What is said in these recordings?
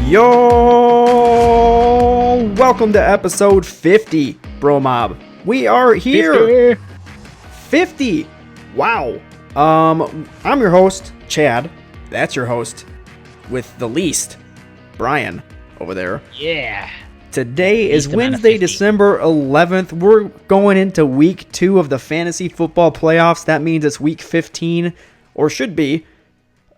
Yo! Welcome to episode 50, BroMob. We are here. 50. Wow. I'm your host, Chad. That's your host with the least, Brian, over there. Yeah. Today is Wednesday, December 11th. We're going into week 2 of the fantasy football playoffs. That means it's week 15, or should be,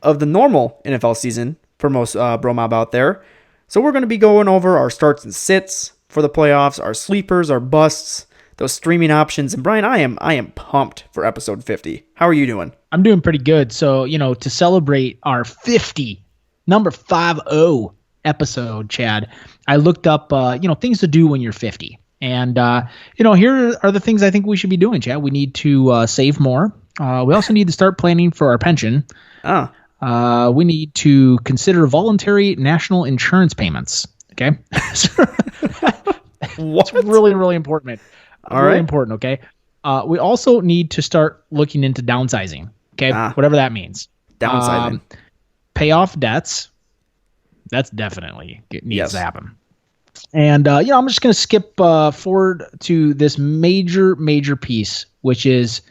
of the normal NFL season for most BroMob out there. So we're going to be going over our starts and sits for the playoffs, our sleepers, our busts, those streaming options. And Brian, I am pumped for episode 50. How are you doing? I'm doing pretty good. So, to celebrate our number 50 episode, Chad, I looked up, things to do when you're 50. And, here are the things I think we should be doing, Chad. We need to save more. We also need to start planning for our pension. We need to consider voluntary national insurance payments. Okay. What's really, really important, man. Really important. Okay. We also need to start looking into downsizing. Okay. Whatever that means. Downsizing. Pay off debts. That's definitely needs to happen. And, I'm just going to skip forward to this major piece, which is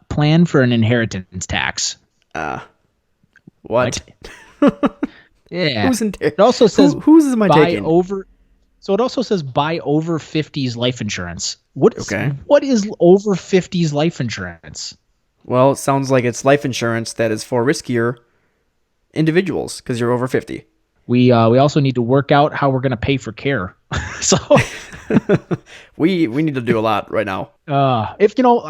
plan for an inheritance tax. What? Yeah. It also says whose is my taking? So it also says buy over 50s life insurance. What is over 50s life insurance? Well, it sounds like it's life insurance that is for riskier individuals because you're over 50. We also need to work out how we're going to pay for care. So we need to do a lot right now. I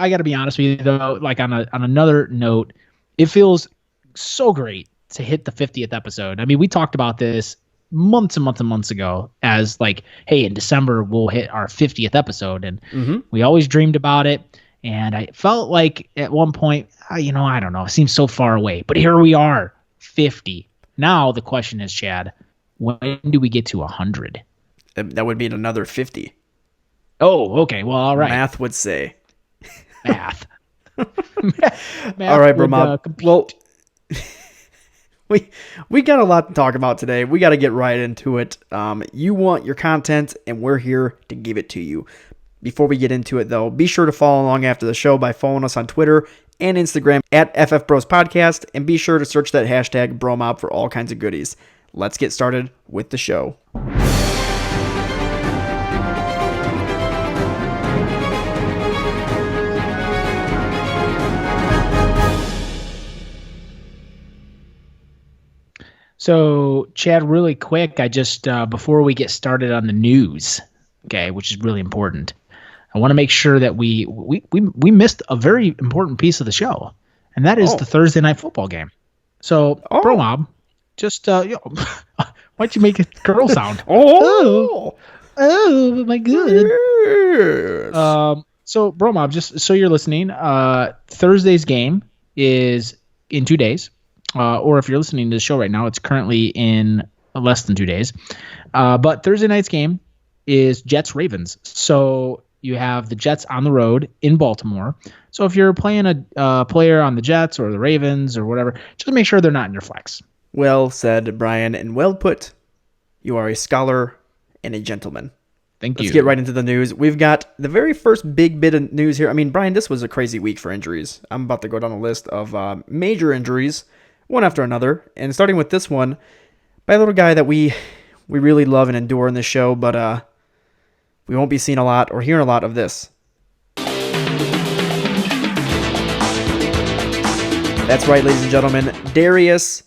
got to be honest with you though, like on another note, it feels so great to hit the 50th episode. I mean, we talked about this months and months and months ago as like, hey, in December we'll hit our 50th episode, and we always dreamed about it. And I felt like at one point, I don't know, it seems so far away, but here we are, 50. Now the question is, Chad, when do we get to 100? That would be another 50. Oh, okay. Well, all right. Math would say. Math. All right, BroMob. Well, we got a lot to talk about today. We got to get right into it. You want your content, and we're here to give it to you. Before we get into it, though, be sure to follow along after the show by following us on Twitter and Instagram at FF Podcast, and be sure to search that hashtag BroMob for all kinds of goodies. Let's get started with the show. So, Chad, really quick, I just before we get started on the news, okay, which is really important, I want to make sure that we missed a very important piece of the show, and that is the Thursday night football game. So, BroMob, just why'd you make a girl sound? Oh my god. So, BroMob, just so you're listening, Thursday's game is in 2 days. Or if you're listening to the show right now, it's currently in less than 2 days. But Thursday night's game is Jets-Ravens. So you have the Jets on the road in Baltimore. So if you're playing a player on the Jets or the Ravens or whatever, just make sure they're not in your flex. Well said, Brian, and well put. You are a scholar and a gentleman. Thank you. Let's get right into the news. We've got the very first big bit of news here. I mean, Brian, this was a crazy week for injuries. I'm about to go down a list of major injuries, one after another, and starting with this one by a little guy that we really love and endure in this show, but we won't be seeing a lot or hearing a lot of this. That's right, ladies and gentlemen. Darius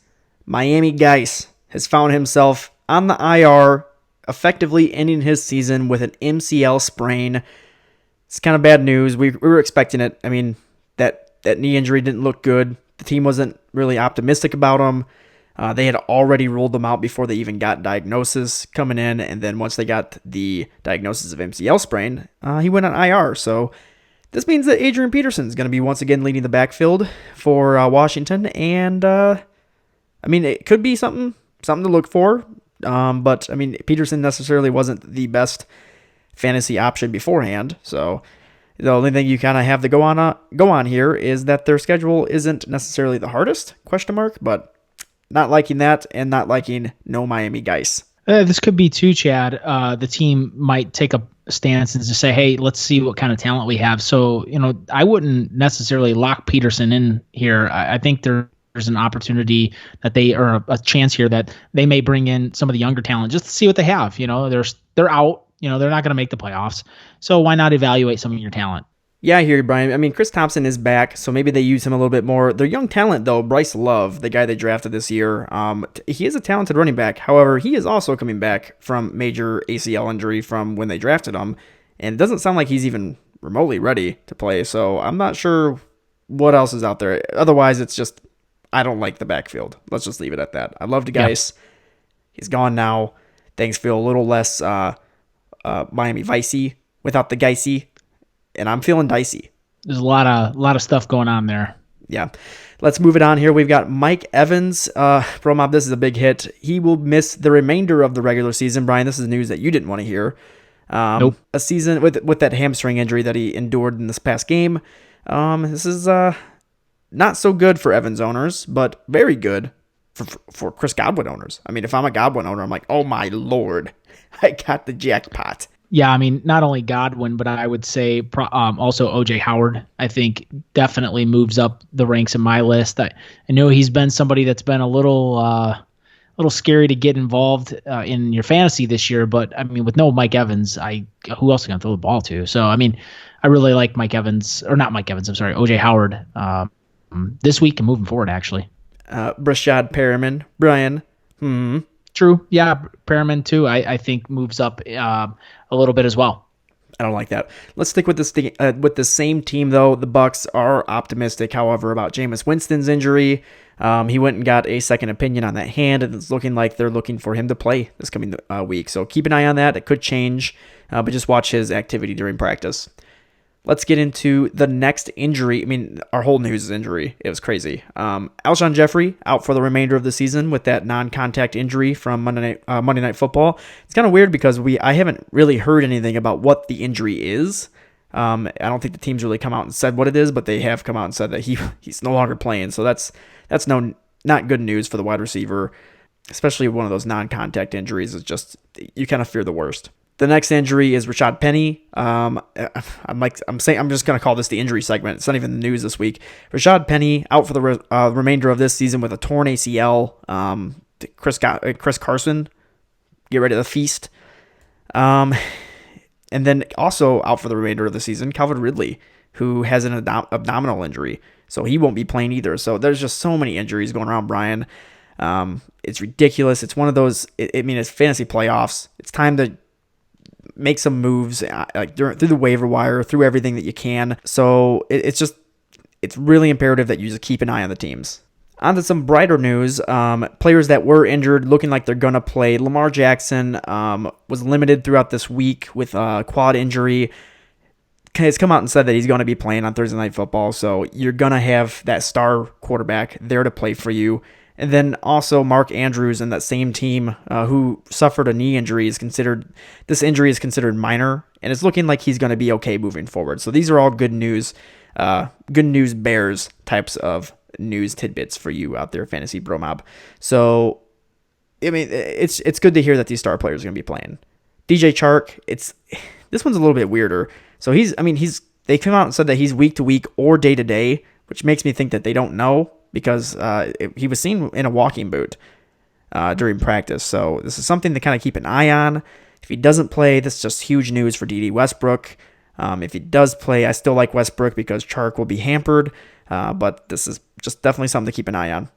Miami Geis has found himself on the IR, effectively ending his season with an MCL sprain. It's kind of bad news. We were expecting it. I mean, that knee injury didn't look good. The team wasn't really optimistic about him. They had already ruled him out before they even got diagnosis coming in, and then once they got the diagnosis of MCL sprain, he went on IR. So this means that Adrian Peterson is going to be once again leading the backfield for Washington, and I mean, it could be something to look for. But I mean, Peterson necessarily wasn't the best fantasy option beforehand, so the only thing you kind of have to go on here is that their schedule isn't necessarily the hardest, but not liking that and not liking no Miami Geis. This could be too, Chad. The team might take a stance and just say, hey, let's see what kind of talent we have. So, I wouldn't necessarily lock Peterson in here. I think there's an opportunity that or a chance here that they may bring in some of the younger talent just to see what they have. They're out. They're not going to make the playoffs. So why not evaluate some of your talent? Yeah, I hear you, Brian. I mean, Chris Thompson is back, so maybe they use him a little bit more. Their young talent, though, Bryce Love, the guy they drafted this year, he is a talented running back. However, he is also coming back from major ACL injury from when they drafted him, and it doesn't sound like he's even remotely ready to play, so I'm not sure what else is out there. Otherwise, it's just, I don't like the backfield. Let's just leave it at that. I love the Geis. Yep. He's gone now. Things feel a little less Miami Vicey without the Geisy. And I'm feeling dicey. There's a lot of stuff going on there. Yeah. Let's move it on here. We've got Mike Evans. BroMob, this is a big hit. He will miss the remainder of the regular season. Brian, this is news that you didn't want to hear. Nope. A season with that hamstring injury that he endured in this past game. This is not so good for Evans owners, but very good for Chris Godwin owners. I mean, if I'm a Godwin owner, I'm like, oh my Lord, I got the jackpot. Yeah, I mean, not only Godwin, but I would say also O.J. Howard, I think definitely moves up the ranks in my list. I know he's been somebody that's been a little scary to get involved in your fantasy this year, but I mean, with no Mike Evans, who else are going to throw the ball to? So, I mean, I really like O.J. Howard this week and moving forward, actually. Rashad Perriman, Brian. True. Yeah, Perriman too. I think moves up a little bit as well. I don't like that. Let's stick with this thing, with the same team though. The Bucs are optimistic, however, about Jameis Winston's injury. He went and got a second opinion on that hand, and it's looking like they're looking for him to play this coming week. So keep an eye on that. It could change, but just watch his activity during practice. Let's get into the next injury. I mean, our whole news is injury. It was crazy. Alshon Jeffrey out for the remainder of the season with that non-contact injury from Monday Night Football. It's kind of weird because I haven't really heard anything about what the injury is. I don't think the team's really come out and said what it is, but they have come out and said that he's no longer playing. So that's not good news for the wide receiver, especially one of those non-contact injuries. Is just, you kind of fear the worst. The next injury is Rashad Penny. I'm just going to call this the injury segment. It's not even the news this week. Rashad Penny out for the remainder of this season with a torn ACL. Chris Carson, get ready to feast. And then also out for the remainder of the season, Calvin Ridley, who has an abdominal injury. So he won't be playing either. So there's just so many injuries going around, Brian. It's ridiculous. It's one of those, it's fantasy playoffs. It's time to make some moves through the waiver wire, through everything that you can. So it's really imperative that you just keep an eye on the teams. On to some brighter news. Players that were injured looking like they're going to play. Lamar Jackson was limited throughout this week with a quad injury. Has come out and said that he's going to be playing on Thursday Night Football. So you're going to have that star quarterback there to play for you. And then also Mark Andrews and that same team who suffered a knee injury this injury is considered minor, and it's looking like he's going to be okay moving forward. So these are all good news bears types of news tidbits for you out there, Fantasy BroMob. So, I mean, it's good to hear that these star players are going to be playing. DJ Chark, this one's a little bit weirder. So they come out and said that he's week to week or day to day, which makes me think that they don't know, because he was seen in a walking boot during practice. So this is something to kind of keep an eye on. If he doesn't play, this is just huge news for D.D. Westbrook. If he does play, I still like Westbrook because Chark will be hampered. But this is just definitely something to keep an eye on.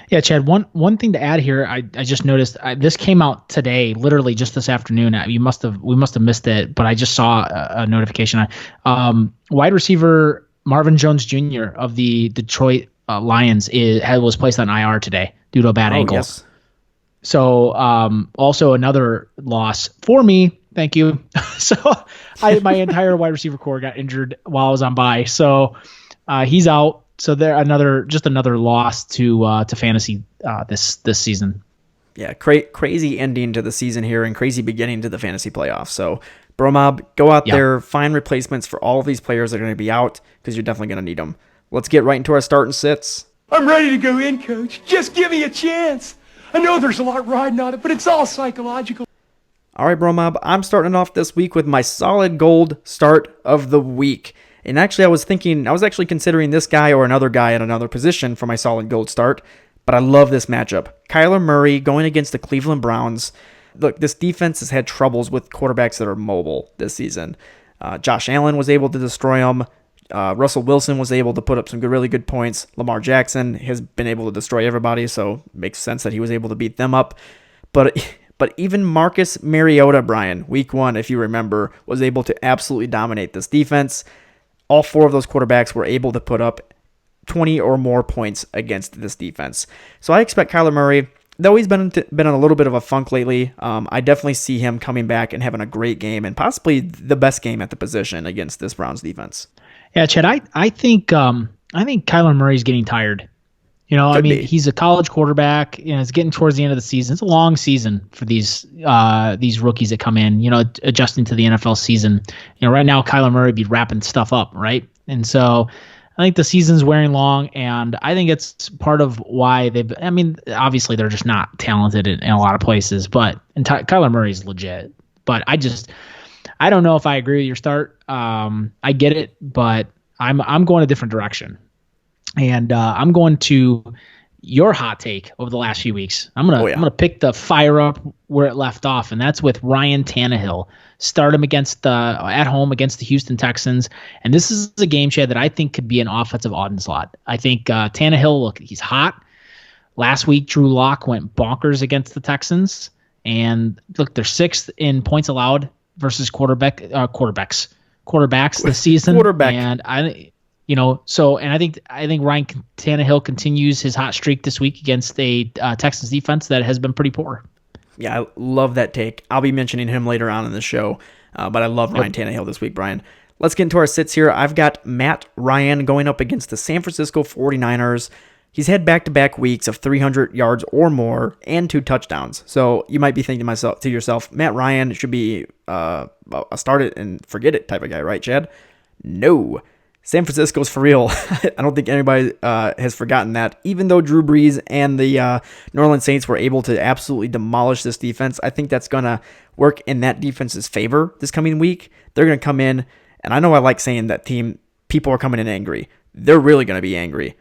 Yeah, Chad, one thing to add here, I just noticed this came out today, literally just this afternoon. We must have missed it, but I just saw a notification. Wide receiver Marvin Jones Jr. of the Detroit Lions was placed on IR today due to a bad ankle. Yes. So also another loss for me. Thank you. So my entire wide receiver core got injured while I was on bye. So he's out. So there another loss to fantasy this season. Yeah, crazy ending to the season here and crazy beginning to the fantasy playoffs. So BroMob, go out there, find replacements for all of these players that are going to be out because you're definitely going to need them. Let's get right into our start and sits. I'm ready to go in, Coach. Just give me a chance. I know there's a lot riding on it, but it's all psychological. All right, BroMob, I'm starting off this week with my solid gold start of the week. And actually, I was actually considering this guy or another guy at another position for my solid gold start, but I love this matchup. Kyler Murray going against the Cleveland Browns. Look, this defense has had troubles with quarterbacks that are mobile this season. Josh Allen was able to destroy them. Russell Wilson was able to put up some really good points. Lamar Jackson has been able to destroy everybody, so it makes sense that he was able to beat them up. But even Marcus Mariota, Brian, week 1, if you remember, was able to absolutely dominate this defense. All 4 of those quarterbacks were able to put up 20 or more points against this defense. So I expect Kyler Murray, though he's been in a little bit of a funk lately, I definitely see him coming back and having a great game and possibly the best game at the position against this Browns defense. Yeah, Chad, I think Kyler Murray's getting tired. He's a college quarterback. It's getting towards the end of the season. It's a long season for these rookies that come in, adjusting to the NFL season. Right now Kyler Murray be wrapping stuff up, right? And so I think the season's wearing long, and I think it's part of why obviously they're just not talented in a lot of places, but Kyler Murray's legit. But I don't know if I agree with your start. I get it, but I'm going a different direction. And I'm going to your hot take over the last few weeks. I'm gonna pick the fire up where it left off, and that's with Ryan Tannehill. Start him at home against the Houston Texans, and this is a game, Chad, that I think could be an offensive onslaught. I think Tannehill, look, he's hot. Last week, Drew Lock went bonkers against the Texans, and look, they're 6th in points allowed versus quarterbacks this season. And I think Ryan Tannehill continues his hot streak this week against a Texans defense that has been pretty poor. Yeah, I love that take. I'll be mentioning him later on in the show, but I love Ryan Tannehill this week, Brian. Let's get into our sits here. I've got Matt Ryan going up against the San Francisco 49ers. He's had back-to-back weeks of 300 yards or more and 2 touchdowns. So you might be thinking to yourself, Matt Ryan should be a start it and forget it type of guy, right, Chad? No. San Francisco's for real. I don't think anybody has forgotten that. Even though Drew Brees and the New Orleans Saints were able to absolutely demolish this defense, I think that's going to work in that defense's favor this coming week. They're going to come in, and I know I like saying that people are coming in angry. They're really going to be angry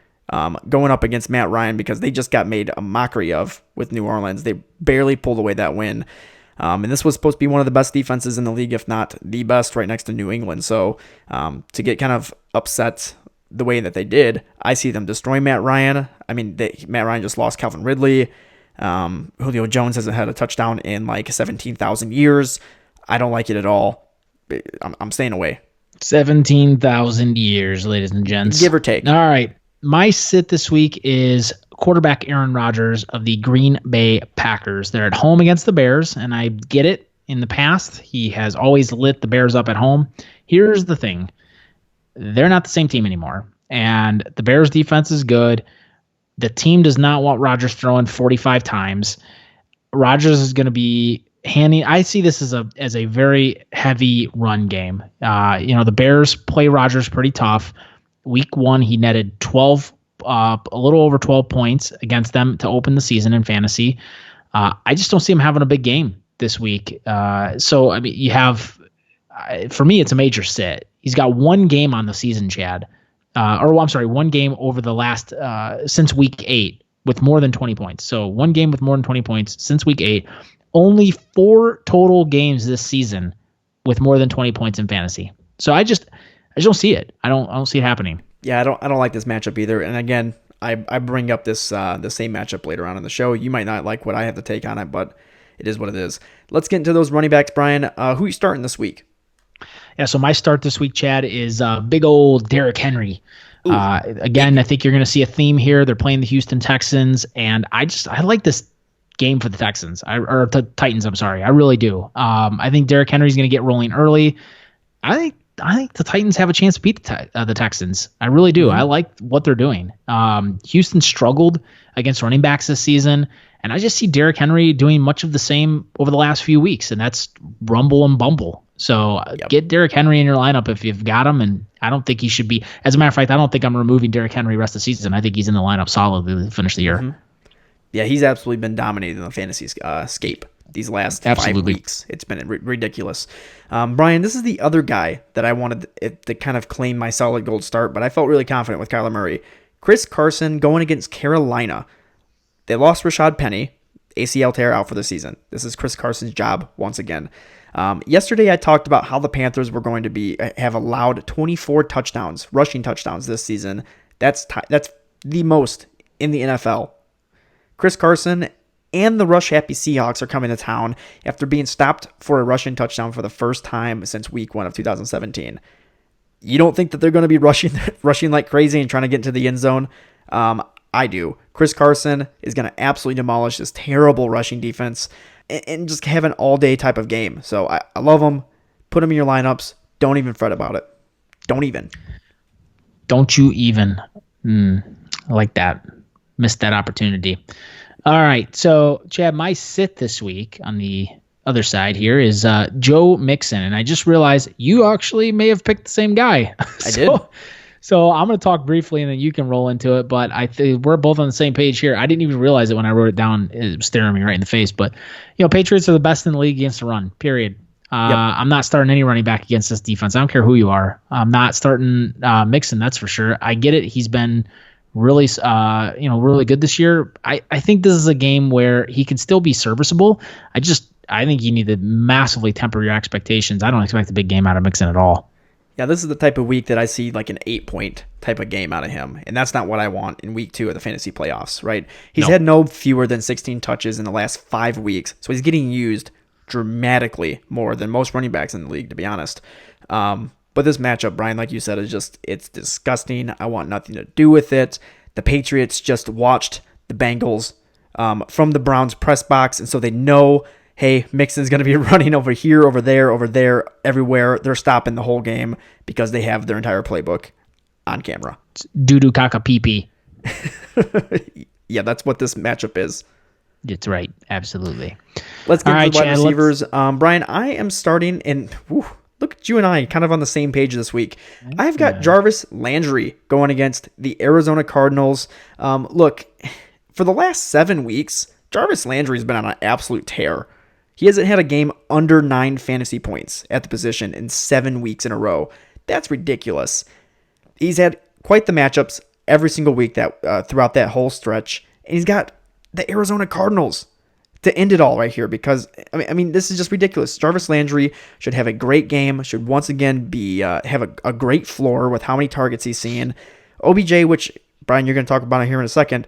going up against Matt Ryan because they just got made a mockery of with New Orleans. They barely pulled away that win. And this was supposed to be one of the best defenses in the league, if not the best, right next to New England. So to get kind of upset the way that they did, I see them destroying Matt Ryan. I mean, Matt Ryan just lost Calvin Ridley. Julio Jones hasn't had a touchdown in like 17,000 years. I don't like it at all. I'm staying away. 17,000 years, ladies and gents. Give or take. All right. My sit this week is quarterback Aaron Rodgers of the Green Bay Packers. They're at home against the Bears, and I get it. In the past, he has always lit the Bears up at home. Here's the thing. They're not the same team anymore, and the Bears defense is good. The team does not want Rodgers throwing 45 times. Rodgers is going to be handing. I see this as a very heavy run game. The Bears play Rodgers pretty tough. Week 1, he netted a little over 12 points against them to open the season in fantasy. I just don't see him having a big game this week. So you have, for me, it's a major sit. He's got 1 game on the season, Chad. 1 game over the last since week 8 with more than 20 points. So 1 game with more than 20 points since week 8. Only 4 total games this season with more than 20 points in fantasy. So I just don't see it. I don't see it happening. Yeah, I don't like this matchup either. And again, I bring up the same matchup later on in the show. You might not like what I have to take on it, but it is what it is. Let's get into those running backs, Brian. Who are you starting this week? Yeah, so my start this week, Chad, is big old Derrick Henry. Again, I think you're going to see a theme here. They're playing the Houston Texans, and I like this game for the Texans, or the Titans. I'm sorry, I really do. I think Derrick Henry's going to get rolling early. I think the Titans have a chance to beat the Texans. I really do. I like what they're doing. Houston struggled against running backs this season, and I just see Derrick Henry doing much of the same over the last few weeks, and that's rumble and bumble. So get Derrick Henry in your lineup if you've got him, and I don't think he should be. As a matter of fact, I don't think I'm removing Derrick Henry rest of the season. I think he's in the lineup solidly to finish the year. Mm-hmm. Yeah, he's absolutely been dominating the fantasy scape these last 5 weeks. It's been ridiculous. Brian, this is the other guy that I wanted to kind of claim my solid gold start, but I felt really confident with Kyler Murray. Chris Carson going against Carolina. They lost Rashad Penny, ACL tear, out for the season. This is Chris Carson's job once again. Yesterday, I talked about how the Panthers were going to have allowed 24 touchdowns, rushing touchdowns this season. That's the most in the NFL. Chris Carson and the rush-happy Seahawks are coming to town after being stopped for a rushing touchdown for the first time since week 1 of 2017. You don't think that they're going to be rushing like crazy and trying to get into the end zone? I do. Chris Carson is going to absolutely demolish this terrible rushing defense and just have an all-day type of game. So I love him. Put him in your lineups. Don't even fret about it. Don't even. Don't you even. I like that. Missed that opportunity. All right. So, Chad, my sit this week on the other side here is Joe Mixon. And I just realized you actually may have picked the same guy. I did. So I'm going to talk briefly and then you can roll into it. But I think we're both on the same page here. I didn't even realize it when I wrote it down. It was staring me right in the face. But, Patriots are the best in the league against the run, period. Yep. I'm not starting any running back against this defense. I don't care who you are. I'm not starting Mixon, that's for sure. I get it. He's been really, really good this year. I think this is a game where he can still be serviceable. I think you need to massively temper your expectations. I don't expect a big game out of Mixon at all. Yeah, this is the type of week that I see like an 8-point type of game out of him. And that's not what I want in week 2 of the fantasy playoffs, right? He's had no fewer than 16 touches in the last 5 weeks. So he's getting used dramatically more than most running backs in the league, to be honest. But this matchup, Brian, like you said, it's disgusting. I want nothing to do with it. The Patriots just watched the Bengals from the Browns press box, and so they know, hey, Mixon's going to be running over here, over there, everywhere. They're stopping the whole game because they have their entire playbook on camera. Doo-doo caca pee-pee. Yeah, that's what this matchup is. It's right. Absolutely. Let's get to the wide receivers. Brian, I am starting, and look at you and I kind of on the same page this week. I've got Jarvis Landry going against the Arizona Cardinals. Look, for the last 7 weeks, Jarvis Landry's been on an absolute tear. He hasn't had a game under 9 fantasy points at the position in 7 weeks in a row. That's ridiculous. He's had quite the matchups every single week that throughout that whole stretch. And he's got the Arizona Cardinals to end it all right here because, I mean, this is just ridiculous. Jarvis Landry should have a great game, should once again be have a great floor with how many targets he's seeing. OBJ, which, Brian, you're going to talk about it here in a second,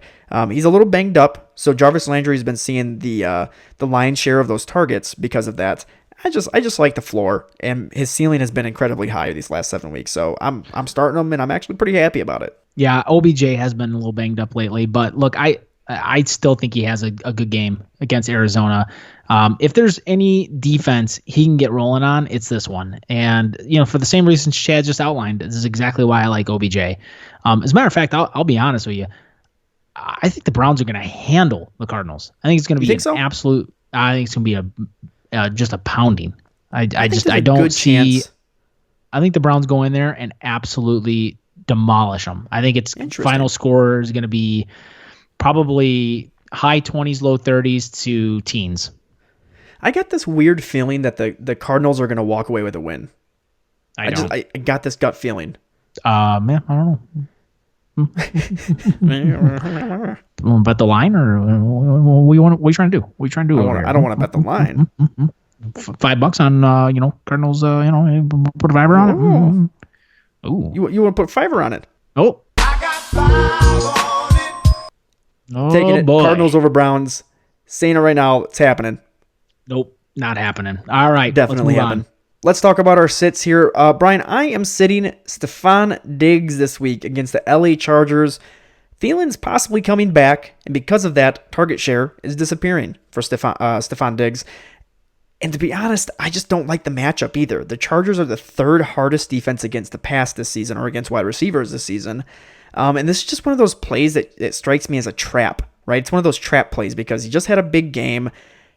he's a little banged up, so Jarvis Landry's been seeing the lion's share of those targets because of that. I just like the floor, and his ceiling has been incredibly high these last 7 weeks, so I'm starting him, and I'm actually pretty happy about it. Yeah, OBJ has been a little banged up lately, but look, I still think he has a good game against Arizona. If there's any defense he can get rolling on, it's this one. And, for the same reasons Chad just outlined, this is exactly why I like OBJ. As a matter of fact, I'll be honest with you. I think the Browns are going to handle the Cardinals. I think it's going to be absolute. I think it's going to be just a pounding. I don't see. I think the Browns go in there and absolutely demolish them. I think its final score is going to be probably high 20s, low 30s to teens. I got this weird feeling that the Cardinals are going to walk away with a win. I got this gut feeling. Man, I don't know. Bet the line, or what are you trying to do? What are you trying to do? I don't want to bet the line. $5 on Cardinals. Put a $5 on it. Ooh, you want to put $5 on it? Oh, I got 5 on it. Taking it. Boy. Cardinals over Browns. Saying it right now. It's happening. Nope, not happening. All right, definitely happening. Let's talk about our sits here. Brian, I am sitting Stephon Diggs this week against the LA Chargers. Thielen's possibly coming back, and because of that, target share is disappearing for Stephon Diggs. And to be honest, I just don't like the matchup either. The Chargers are the 3rd hardest defense against the pass this season, or against wide receivers this season. And this is just one of those plays that it strikes me as a trap, right? It's one of those trap plays because he just had a big game.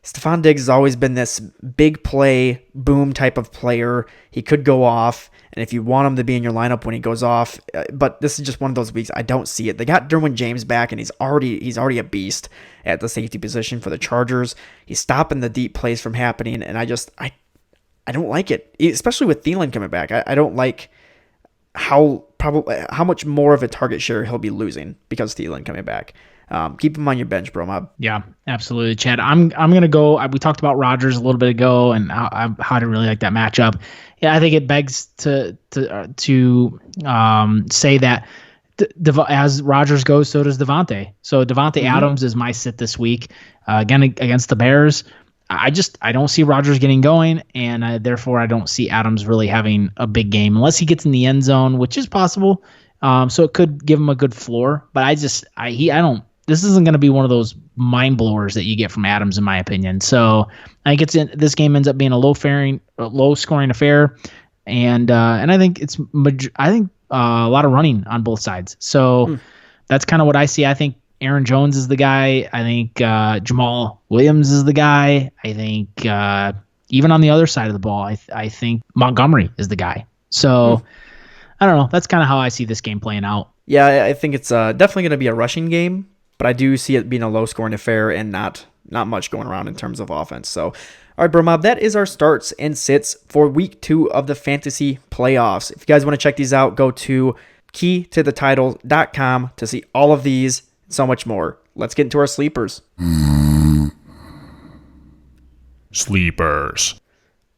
Stephon Diggs has always been this big play, boom type of player. He could go off, and if you want him to be in your lineup when he goes off, but this is just one of those weeks I don't see it. They got Derwin James back, and he's already a beast at the safety position for the Chargers. He's stopping the deep plays from happening, and I don't like it, especially with Thielen coming back. I don't like how much more of a target share he'll be losing because Thielen coming back. Keep him on your bench, BroMob. Yeah, absolutely, Chad. I'm gonna go. We talked about Rodgers a little bit ago and how I didn't really like that matchup. Yeah, I think it begs to say that as Rodgers goes, so does Devontae. So Devontae Adams is my sit this week again against the Bears. I don't see Rodgers getting going, and therefore I don't see Adams really having a big game unless he gets in the end zone, which is possible. So it could give him a good floor, but I don't. This isn't going to be one of those mind blowers that you get from Adams, in my opinion. So I think this game ends up being a low scoring affair, and I think a lot of running on both sides. So that's kind of what I see. I think Aaron Jones is the guy. I think Jamal Williams is the guy. I think even on the other side of the ball, I think Montgomery is the guy. So I don't know. That's kind of how I see this game playing out. Yeah, I think it's definitely going to be a rushing game, but I do see it being a low-scoring affair and not much going around in terms of offense. So, all right, BroMob, that is our starts and sits for Week 2 of the Fantasy Playoffs. If you guys want to check these out, go to keytothetitle.com to see all of these and so much more. Let's get into our sleepers. Sleepers.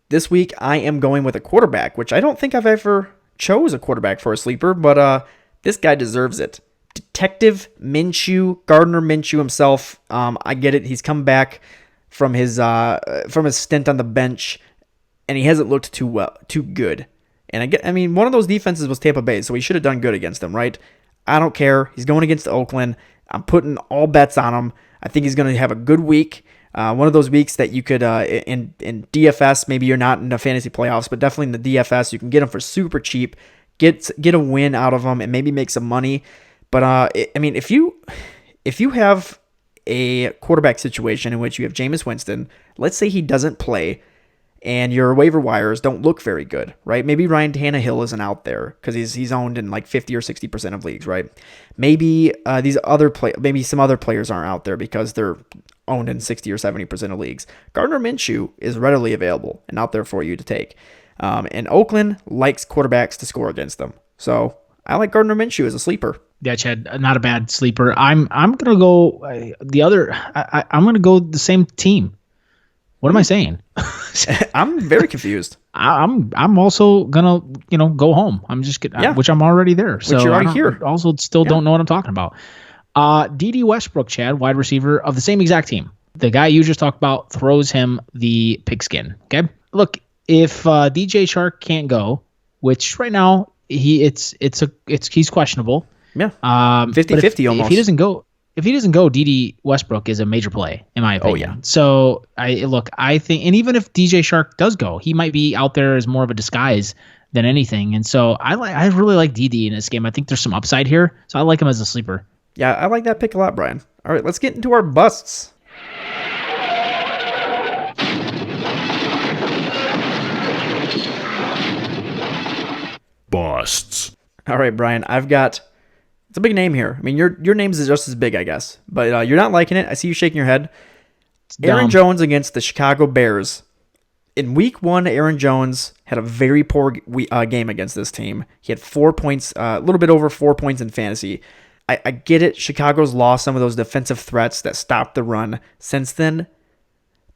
This week, I am going with a quarterback, which I don't think I've ever chose a quarterback for a sleeper, but this guy deserves it. Detective Minshew, Gardner Minshew himself. I get it. He's come back from his stint on the bench, and he hasn't looked too good. And I mean, one of those defenses was Tampa Bay, so he should have done good against them, right? I don't care. He's going against Oakland. I'm putting all bets on him. I think he's going to have a good week. One of those weeks that you could, in DFS, maybe you're not in the fantasy playoffs, but definitely in the DFS, you can get him for super cheap, get a win out of him, and maybe make some money. But I mean, if you have a quarterback situation in which you have Jameis Winston, let's say he doesn't play, and your waiver wires don't look very good, right? Maybe Ryan Tannehill isn't out there because he's owned in like 50 or 60% of leagues, right? Maybe maybe some other players aren't out there because they're owned in 60 or 70% of leagues. Gardner Minshew is readily available and out there for you to take. And Oakland likes quarterbacks to score against them. So I like Gardner Minshew as a sleeper. Yeah, Chad, not a bad sleeper. I'm gonna go I'm gonna go the same team. What am I saying? I'm very confused. I'm also gonna go home. I'm just which I'm already there. So you're already here. Also, still don't know what I'm talking about. D.D. Westbrook, Chad, wide receiver of the same exact team. The guy you just talked about throws him the pigskin. Okay, look, if DJ Shark can't go, which right now he's questionable. Yeah, 50-50 almost. If he doesn't go, D.D. Westbrook is a major play, in my opinion. Oh, yeah. So, I think, and even if DJ Shark does go, he might be out there as more of a disguise than anything. And so, I really like D.D. in this game. I think there's some upside here. So, I like him as a sleeper. Yeah, I like that pick a lot, Brian. All right, let's get into our busts. Busts. All right, Brian, it's a big name here. I mean, your name's is just as big, I guess. But you're not liking it. I see you shaking your head. Aaron Jones against the Chicago Bears. In week 1, Aaron Jones had a very poor game against this team. He had 4 points, a little bit over 4 points in fantasy. I get it. Chicago's lost some of those defensive threats that stopped the run since then.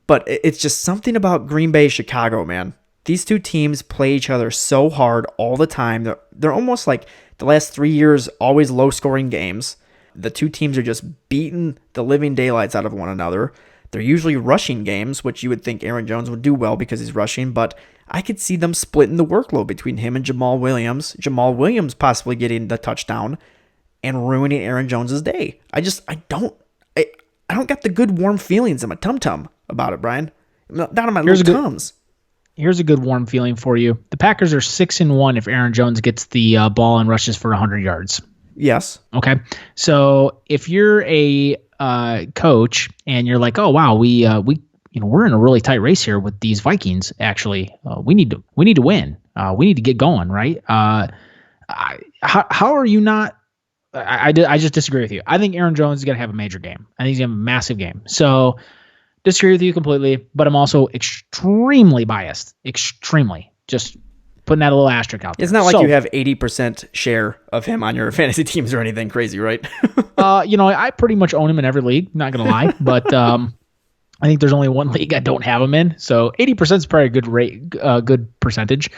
But it's just something about Green Bay, Chicago, man. These two teams play each other so hard all the time. They're almost like the last 3 years, always low-scoring games. The two teams are just beating the living daylights out of one another. They're usually rushing games, which you would think Aaron Jones would do well because he's rushing, but I could see them splitting the workload between him and Jamal Williams. Jamal Williams possibly getting the touchdown and ruining Aaron Jones's day. I don't get the good warm feelings in my tum-tum about it, Brian. Not on my little tums. Here's a good warm feeling for you. The Packers are 6-1 if Aaron Jones gets the ball and rushes for 100 yards. Yes. Okay. So if you're a coach and you're like, oh wow, we we're in a really tight race here with these Vikings. Actually, we need to win. We need to get going, right? How are you not? I just disagree with you. I think Aaron Jones is going to have a major game. I think he's going to have a massive game. So disagree with you completely, but I'm also extremely biased. Extremely. Just putting that a little asterisk out there. It's not like you have 80% share of him on your fantasy teams or anything crazy, right? I pretty much own him in every league, not going to lie, but I think there's only one league I don't have him in. So 80% is probably a good rate, good percentage.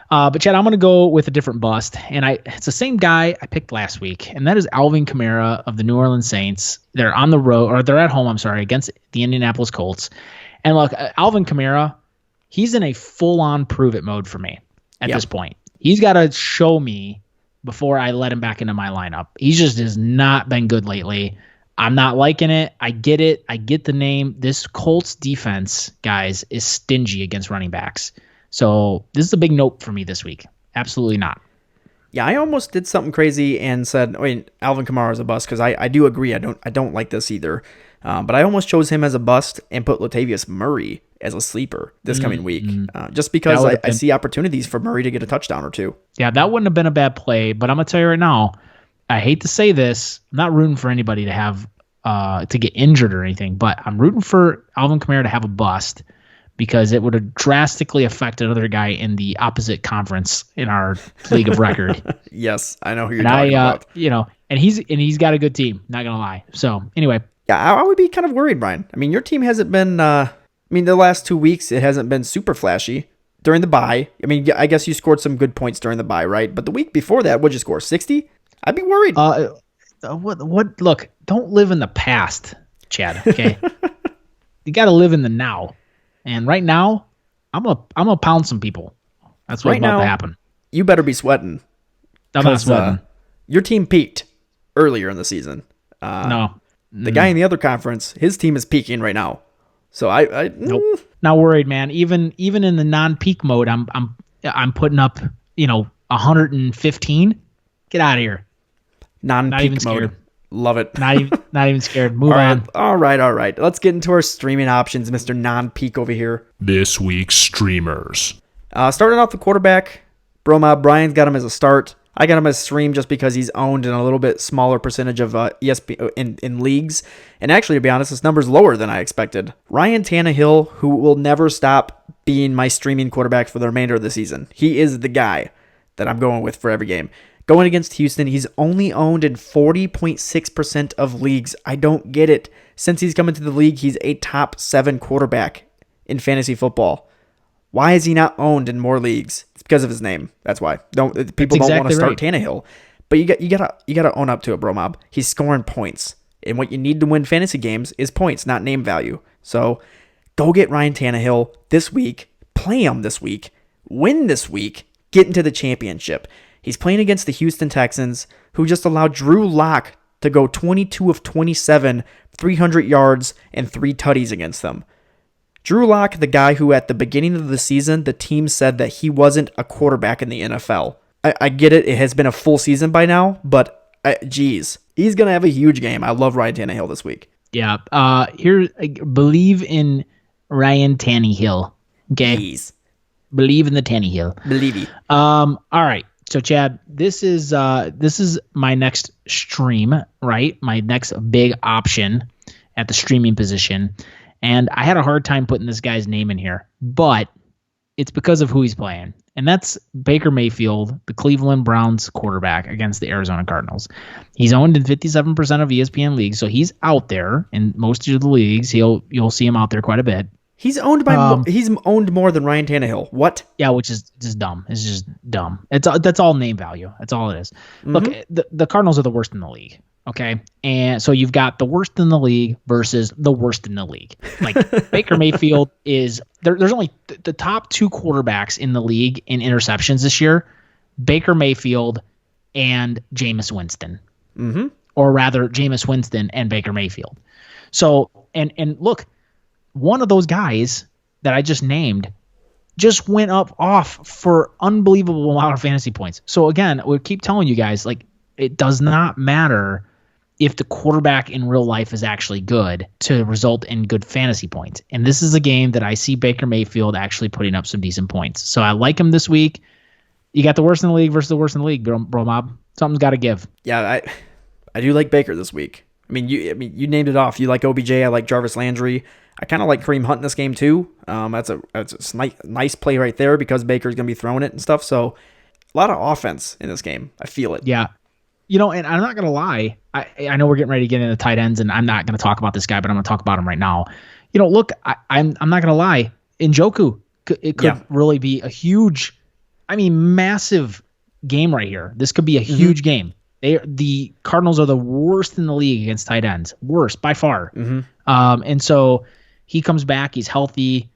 But Chad, I'm going to go with a different bust, and it's the same guy I picked last week, and that is Alvin Kamara of the New Orleans Saints. They're on the road, or they're at home, against the Indianapolis Colts. And look, Alvin Kamara, he's in a full-on prove-it mode for me at this point. He's got to show me before I let him back into my lineup. He just has not been good lately. I'm not liking it. I get it. I get the name. This Colts defense, guys, is stingy against running backs. So this is a big note for me this week. Absolutely not. Yeah, I almost did something crazy and said, Alvin Kamara is a bust because I do agree. I don't like this either. But I almost chose him as a bust and put Latavius Murray as a sleeper this coming week, just because I see opportunities for Murray to get a touchdown or two. Yeah, that wouldn't have been a bad play. But I'm gonna tell you right now, I hate to say this, I'm not rooting for anybody to have to get injured or anything, but I'm rooting for Alvin Kamara to have a bust, because it would have drastically affected another guy in the opposite conference in our league of record. Yes, I know who you're talking about. And he's got a good team, not gonna lie. So anyway. Yeah, I would be kind of worried, Brian. I mean, your team hasn't been the last 2 weeks it hasn't been super flashy. During the bye, I mean, I guess you scored some good points during the bye, right? But the week before that, what'd you score? 60? I'd be worried. What look, don't live in the past, Chad, okay? You gotta live in the now. And right now, I'm gonna pound some people. That's what's about to happen. You better be sweating. I'm not sweating. Your team peaked earlier in the season. No, the guy in the other conference, his team is peaking right now. So nope, not worried, man. Even in the non-peak mode, I'm putting up 115. Get out of here. Non-peak mode. Love it. Not even scared. Move on. All right. Let's get into our streaming options, Mr. Non-Peak over here. This week's streamers. Starting off the quarterback, BroMob. Brian's got him as a start. I got him as stream just because he's owned in a little bit smaller percentage of ESP in leagues. And actually, to be honest, this number's lower than I expected. Ryan Tannehill, who will never stop being my streaming quarterback for the remainder of the season. He is the guy that I'm going with for every game. Going against Houston, he's only owned in 40.6% of leagues. I don't get it. Since he's come into the league, he's a top 7 quarterback in fantasy football. Why is he not owned in more leagues? It's because of his name. That's why. People don't want to start Tannehill. But you gotta own up to it, BroMob. He's scoring points. And what you need to win fantasy games is points, not name value. So go get Ryan Tannehill this week. Play him this week. Win this week. Get into the championship. He's playing against the Houston Texans, who just allowed Drew Lock to go 22 of 27, 300 yards, and 3 tutties against them. Drew Lock, the guy who at the beginning of the season, the team said that he wasn't a quarterback in the NFL. I get it. It has been a full season by now, but geez, he's going to have a huge game. I love Ryan Tannehill this week. Yeah. Believe in Ryan Tannehill. Okay. Jeez. Believe in the Tannehill. Believe it. All right. So Chad, this is my next stream, right? My next big option at the streaming position. And I had a hard time putting this guy's name in here, but it's because of who he's playing. And that's Baker Mayfield, the Cleveland Browns quarterback against the Arizona Cardinals. He's owned in 57% of ESPN leagues, so he's out there in most of the leagues. You'll see him out there quite a bit. He's owned he's owned more than Ryan Tannehill. What? Yeah, which is just dumb. It's just dumb. That's all name value. That's all it is. Mm-hmm. Look, the Cardinals are the worst in the league. Okay, and so you've got the worst in the league versus the worst in the league. Like Baker Mayfield is there's only the top 2 quarterbacks in the league in interceptions this year: Baker Mayfield and Jameis Winston, or rather Jameis Winston and Baker Mayfield. So and look. One of those guys that I just named just went off for unbelievable amount of fantasy points. So again, we keep telling you guys, like, it does not matter if the quarterback in real life is actually good to result in good fantasy points. And this is a game that I see Baker Mayfield actually putting up some decent points. So I like him this week. You got the worst in the league versus the worst in the league, BroMob. Something's got to give. Yeah, I do like Baker this week. I mean, you named it off. You like OBJ. I like Jarvis Landry. I kind of like Kareem Hunt in this game too. That's a nice play right there because Baker's going to be throwing it and stuff. So a lot of offense in this game. I feel it. Yeah. And I'm not going to lie. I know we're getting ready to get into tight ends, and I'm not going to talk about this guy, but I'm going to talk about him right now. Look, I'm not going to lie. Njoku, it could really be a huge, massive game right here. This could be a huge game. The Cardinals are the worst in the league against tight ends. Worst by far. And so he comes back. He's healthy.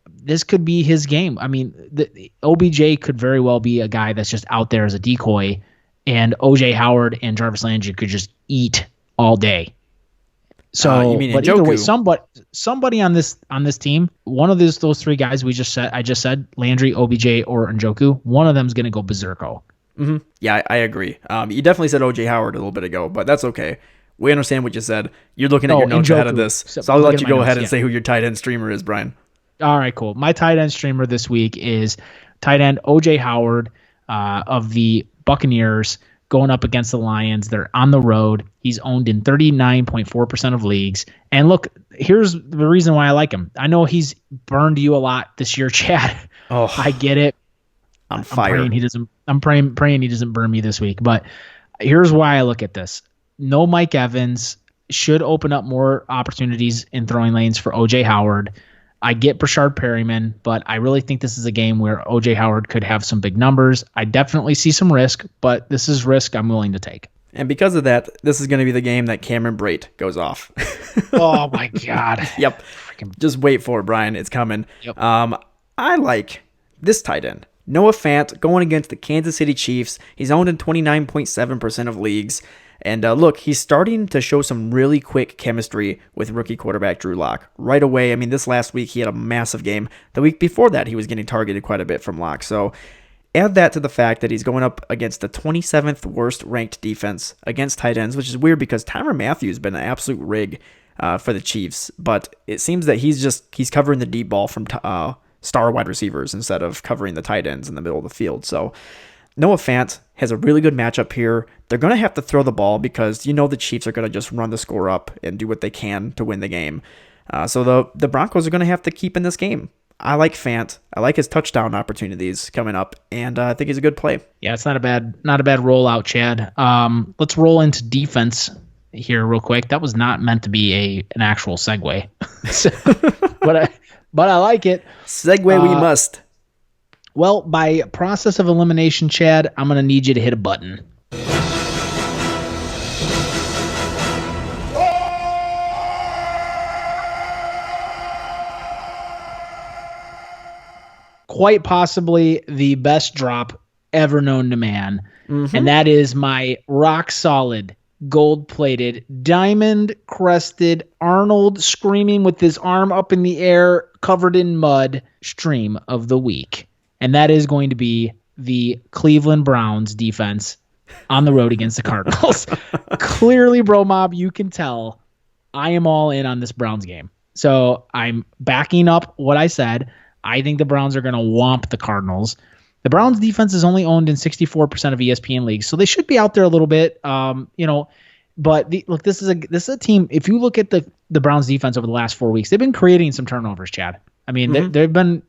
This could be his game. The OBJ could very well be a guy that's just out there as a decoy, and OJ Howard and Jarvis Landry could just eat all day. So, but either way, somebody on this team, one of those three guys I just said, Landry, OBJ, or Njoku, one of them's going to go berserko. Yeah, I agree. You definitely said OJ Howard a little bit ago, but that's okay. We understand what you said. You're looking at your notes ahead of this, so I'll let you go ahead and say who your tight end streamer is, Brian. All right, cool. My tight end streamer this week is tight end OJ Howard of the Buccaneers going up against the Lions. They're on the road. He's owned in 39.4% of leagues. And look, here's the reason why I like him. I know he's burned you a lot this year, Chad. Oh, I get it. On fire. I'm praying he doesn't burn me this week. But here's why I look at this. No Mike Evans should open up more opportunities in throwing lanes for OJ Howard. I get Brashard Perryman, but I really think this is a game where OJ Howard could have some big numbers. I definitely see some risk, but this is risk I'm willing to take. And because of that, this is going to be the game that Cameron Brate goes off. Oh, my God. Yep. Just wait for it, Brian. It's coming. Yep. I like this tight end. Noah Fant going against the Kansas City Chiefs. He's owned in 29.7% of leagues. And look, he's starting to show some really quick chemistry with rookie quarterback Drew Lock. Right away, this last week he had a massive game. The week before that, he was getting targeted quite a bit from Lock. So add that to the fact that he's going up against the 27th worst ranked defense against tight ends, which is weird because Tyrann Mathieu has been an absolute rig for the Chiefs. But it seems that he's covering the deep ball from star wide receivers instead of covering the tight ends in the middle of the field. So Noah Fant has a really good matchup here. They're going to have to throw the ball because the Chiefs are going to just run the score up and do what they can to win the game. So the Broncos are going to have to keep in this game. I like Fant. I like his touchdown opportunities coming up, and I think he's a good play. Yeah, it's not a bad rollout, Chad. Let's roll into defense here real quick. That was not meant to be an actual segue, but I like it. Segue we must. Well, by process of elimination, Chad, I'm going to need you to hit a button. Quite possibly the best drop ever known to man. And that is my rock solid, gold-plated, diamond-crested, Arnold screaming with his arm up in the air, covered in mud, stream of the week. And that is going to be the Cleveland Browns defense on the road against the Cardinals. Clearly, BroMob, you can tell I am all in on this Browns game. So I'm backing up what I said. I think the Browns are going to whomp the Cardinals. The Browns defense is only owned in 64% of ESPN leagues, so they should be out there a little bit. But look, this is a team. If you look at the Browns defense over the last 4 weeks, they've been creating some turnovers, Chad. They've been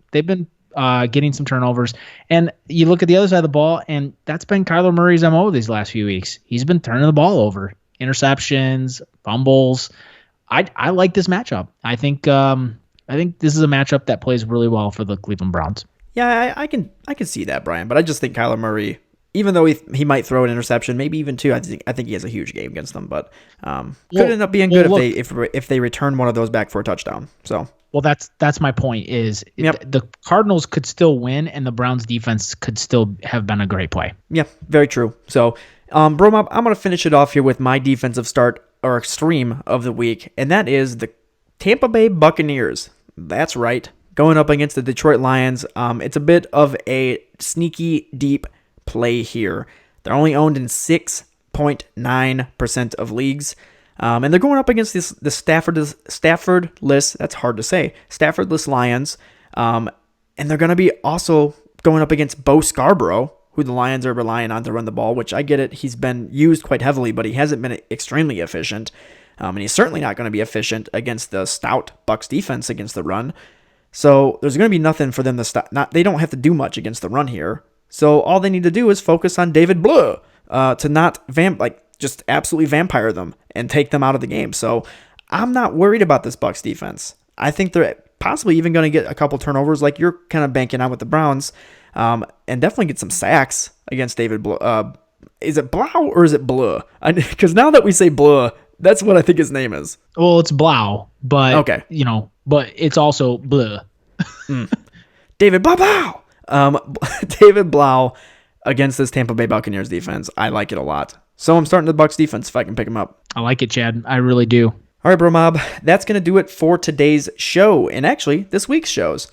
getting some turnovers, and you look at the other side of the ball, and that's been Kyler Murray's MO these last few weeks. He's been turning the ball over, interceptions, fumbles. I like this matchup. I think this is a matchup that plays really well for the Cleveland Browns. Yeah, I can see that, Brian. But I just think Kyler Murray, even though he might throw an interception, maybe even two, I think he has a huge game against them. But could end up being good if they return one of those back for a touchdown. So. Well, that's my point. The Cardinals could still win, and the Browns defense could still have been a great play. Yeah, very true. So, BroMob, I'm going to finish it off here with my defensive start or stream of the week, and that is the Tampa Bay Buccaneers. That's right, going up against the Detroit Lions. It's a bit of a sneaky deep play here. They're only owned in 6 0.9% of leagues. And they're going up against the Staffordless, that's hard to say, Staffordless Lions. And they're going to be also going up against Bo Scarborough, who the Lions are relying on to run the ball, which I get it. He's been used quite heavily, but he hasn't been extremely efficient. And he's certainly not going to be efficient against the stout Bucs defense against the run. So there's going to be nothing for them to stop. They don't have to do much against the run here. So all they need to do is focus on David Blue to not just absolutely vampire them and take them out of the game. So I'm not worried about this Bucs defense. I think they're possibly even going to get a couple turnovers like you're kind of banking on with the Browns, and definitely get some sacks against David Blue. Is it Blau or is it Blue? Because now that we say Blue, that's what I think his name is. Well, it's Blau, but okay. But it's also Blue. David Blau. David Blau against this Tampa Bay Buccaneers defense. I like it a lot. So I'm starting the Bucs defense if I can pick them up. I like it, Chad. I really do. All right, BroMob. That's going to do it for today's show, and actually this week's shows.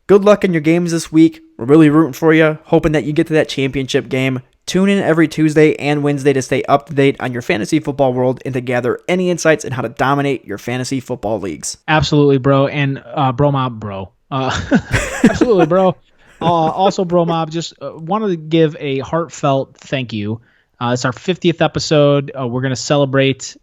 Good luck in your games this week. We're really rooting for you, hoping that you get to that championship game. Tune in every Tuesday and Wednesday to stay up to date on your fantasy football world and to gather any insights on how to dominate your fantasy football leagues. Absolutely, bro. And BroMob, bro. Absolutely, bro. Also, BroMob, just wanted to give a heartfelt thank you. It's our 50th episode. We're going to celebrate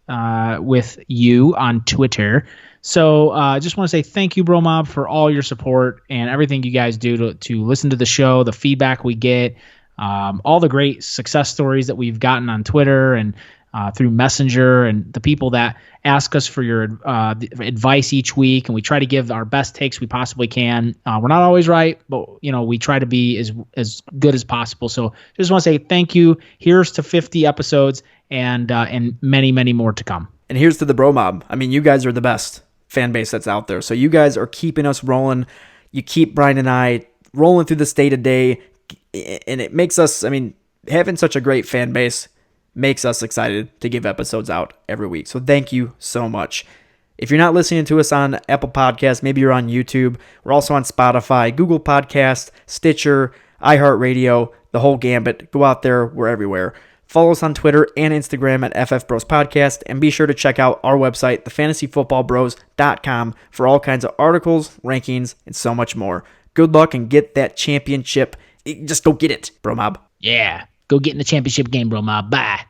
with you on Twitter. So I just want to say thank you, BroMob, for all your support and everything you guys do to listen to the show, the feedback we get, all the great success stories that we've gotten on Twitter and through Messenger, and the people that ask us for your advice each week, and we try to give our best takes we possibly can. We're not always right, but we try to be as good as possible. So just want to say thank you. Here's to 50 episodes and many, many more to come. And here's to the BroMob. I mean, you guys are the best fan base that's out there. So you guys are keeping us rolling. You keep Brian and I rolling through this day to day, and it makes us, having such a great fan base makes us excited to give episodes out every week. So thank you so much. If you're not listening to us on Apple Podcasts, maybe you're on YouTube. We're also on Spotify, Google Podcasts, Stitcher, iHeartRadio, the whole gambit. Go out there. We're everywhere. Follow us on Twitter and Instagram at FF Bros Podcast, and be sure to check out our website, thefantasyfootballbros.com, for all kinds of articles, rankings, and so much more. Good luck and get that championship. Just go get it, BroMob. Yeah. Go get in the championship game, BroMob. Bye.